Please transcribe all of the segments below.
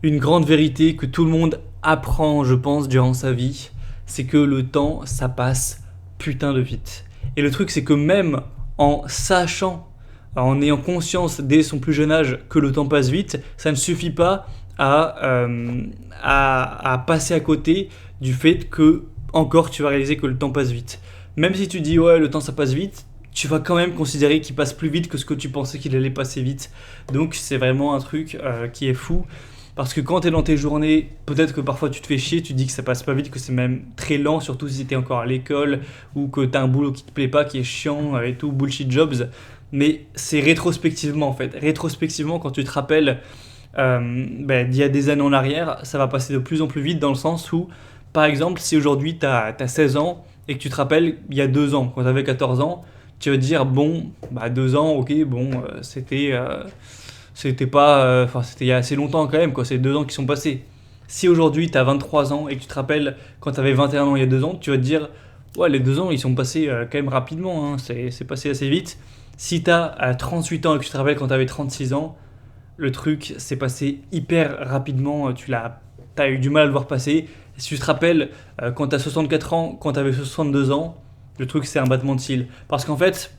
Une grande vérité que tout le monde apprend, je pense, durant sa vie, c'est que le temps, ça passe putain de vite. Et le truc, c'est que même en sachant, en ayant conscience dès son plus jeune âge que le temps passe vite, ça ne suffit pas à passer à côté du fait que encore tu vas réaliser que le temps passe vite. Même si tu dis ouais, le temps ça passe vite, tu vas quand même considérer qu'il passe plus vite que ce que tu pensais qu'il allait passer vite. Donc c'est vraiment un truc qui est fou. Parce que quand tu es dans tes journées, peut-être que parfois tu te fais chier, tu te dis que ça passe pas vite, que c'est même très lent, surtout si tu es encore à l'école ou que tu as un boulot qui te plaît pas, qui est chiant et tout, bullshit jobs. Mais c'est rétrospectivement en fait. Rétrospectivement, quand tu te rappelles d'il y a des années en arrière, ça va passer de plus en plus vite dans le sens où, par exemple, si aujourd'hui tu as 16 ans et que tu te rappelles il y a 2 ans, quand tu avais 14 ans, tu vas te dire, bon, 2 ans, ok, bon, c'était pas. Enfin, c'était il y a assez longtemps quand même, quoi. C'est 2 ans qui sont passés. Si aujourd'hui tu as 23 ans et que tu te rappelles quand tu avais 21 ans il y a 2 ans, tu vas te dire, ouais, les 2 ans ils sont passés quand même rapidement, hein, c'est passé assez vite. Si tu as 38 ans et que tu te rappelles quand tu avais 36 ans, le truc s'est passé hyper rapidement, t'as eu du mal à le voir passer. Si tu te rappelles, quand tu as 64 ans, quand tu avais 62 ans, le truc c'est un battement de cils. Parce qu'en fait,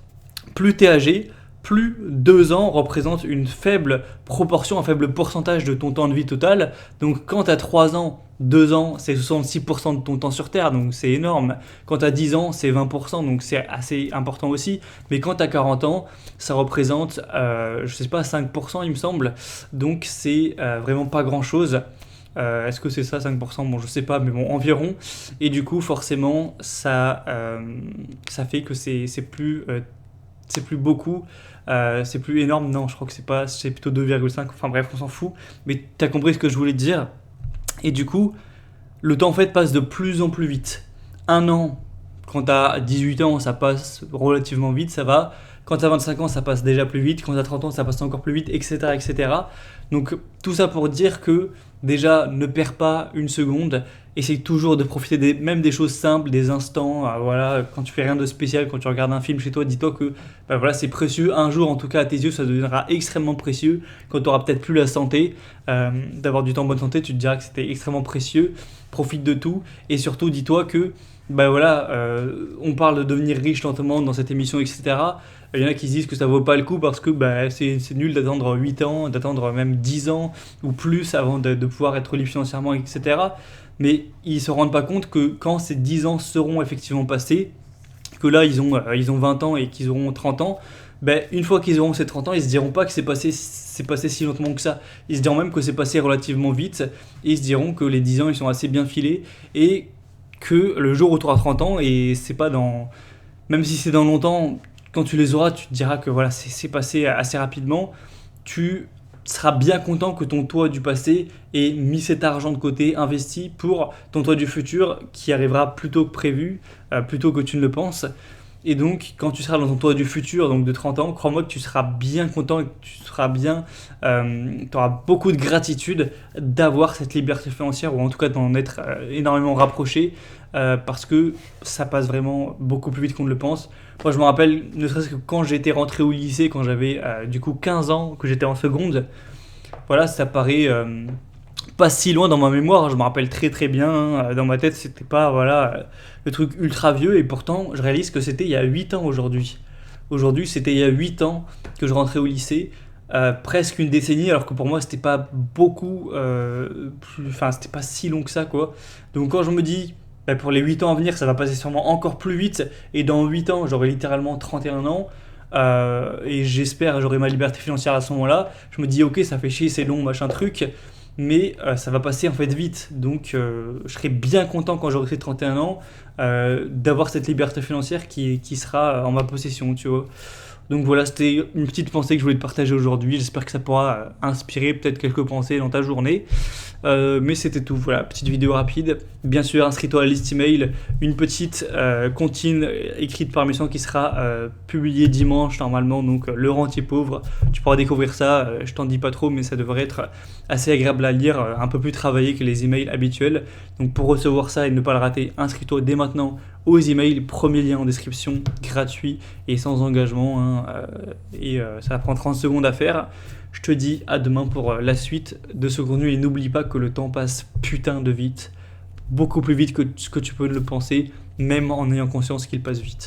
plus tu es âgé, plus 2 ans représentent une faible proportion, un faible pourcentage de ton temps de vie total. Donc quand tu as 3 ans, 2 ans, c'est 66% de ton temps sur Terre, donc c'est énorme. Quand tu as 10 ans, c'est 20%, donc c'est assez important aussi. Mais quand tu as 40 ans, ça représente, je sais pas, 5% il me semble. Donc c'est vraiment pas grand-chose. Est-ce que c'est ça 5%? Bon, je sais pas, mais bon, environ. Et du coup, forcément, ça fait que c'est plus beaucoup, c'est plus énorme. Non, je crois que c'est pas, c'est plutôt 2,5. Enfin bref, on s'en fout. Mais t'as compris ce que je voulais te dire. Et du coup, le temps en fait passe de plus en plus vite. Un an, quand t'as 18 ans, ça passe relativement vite, ça va. Quand t'as 25 ans, ça passe déjà plus vite. Quand t'as 30 ans, ça passe encore plus vite, etc., etc. Donc tout ça pour dire que déjà, ne perds pas une seconde. Essaye toujours de profiter même des choses simples, des instants. Voilà, quand tu fais rien de spécial, quand tu regardes un film chez toi, dis-toi que voilà, c'est précieux. Un jour, en tout cas, à tes yeux, ça deviendra extrêmement précieux. Quand tu auras peut-être plus la santé, d'avoir du temps en bonne santé, tu te diras que c'était extrêmement précieux. Profite de tout. Et surtout, dis-toi que voilà, on parle de devenir riche lentement dans cette émission, etc. Il y en a qui se disent que ça vaut pas le coup parce que c'est nul d'attendre 8 ans, d'attendre même 10 ans ou plus avant de pouvoir être libre financièrement, etc. Mais ils se rendent pas compte que quand ces 10 ans seront effectivement passés, que là ils ont 20 ans et qu'ils auront 30 ans, une fois qu'ils auront ces 30 ans, ils se diront pas que c'est passé si lentement que ça. Ils se diront même que c'est passé relativement vite et ils se diront que les 10 ans ils sont assez bien filés et que le jour où tu auras 30 ans, et c'est pas dans. Même si c'est dans longtemps, quand tu les auras, tu te diras que voilà, c'est passé assez rapidement. Tu seras bien content que ton toi du passé ait mis cet argent de côté, investi pour ton toi du futur qui arrivera plus tôt que prévu, plus tôt que tu ne le penses. Et donc, quand tu seras dans ton toi du futur, donc de 30 ans, crois-moi que tu seras bien content et que tu seras bien. Tu auras beaucoup de gratitude d'avoir cette liberté financière, ou en tout cas d'en être énormément rapproché, parce que ça passe vraiment beaucoup plus vite qu'on ne le pense. Moi, je me rappelle, ne serait-ce que quand j'étais rentré au lycée, quand j'avais du coup 15 ans, que j'étais en seconde, voilà, ça paraît pas si loin dans ma mémoire. Je me rappelle très très bien, hein. Dans ma tête, c'était pas voilà, le truc ultra vieux, et pourtant, je réalise que c'était il y a 8 ans aujourd'hui. Aujourd'hui, c'était il y a 8 ans que je rentrais au lycée. Presque une décennie, alors que pour moi c'était pas beaucoup enfin c'était pas si long que ça, quoi. Donc quand je me dis pour les 8 ans à venir ça va passer sûrement encore plus vite, et dans 8 ans j'aurai littéralement 31 ans, et j'espère j'aurai ma liberté financière à ce moment là, je me dis ok, ça fait chier, c'est long, machin truc, mais ça va passer en fait vite. Donc je serai bien content quand j'aurai ces 31 ans, d'avoir cette liberté financière qui sera en ma possession, tu vois. Donc voilà, c'était une petite pensée que je voulais te partager aujourd'hui. J'espère que ça pourra inspirer peut-être quelques pensées dans ta journée. Mais c'était tout. Voilà, petite vidéo rapide. Bien sûr, inscris-toi à la liste email. Une petite comptine écrite par Mission qui sera publiée dimanche normalement. Donc Le Rentier Pauvre. Tu pourras découvrir ça. Je t'en dis pas trop, mais ça devrait être assez agréable à lire, un peu plus travaillé que les emails habituels. Donc pour recevoir ça et ne pas le rater, inscris-toi dès maintenant aux emails. Premier lien en description, gratuit et sans engagement, hein, ça prend 30 secondes à faire. Je te dis à demain pour la suite de ce contenu et n'oublie pas que le temps passe putain de vite, beaucoup plus vite que ce que tu peux le penser, même en ayant conscience qu'il passe vite.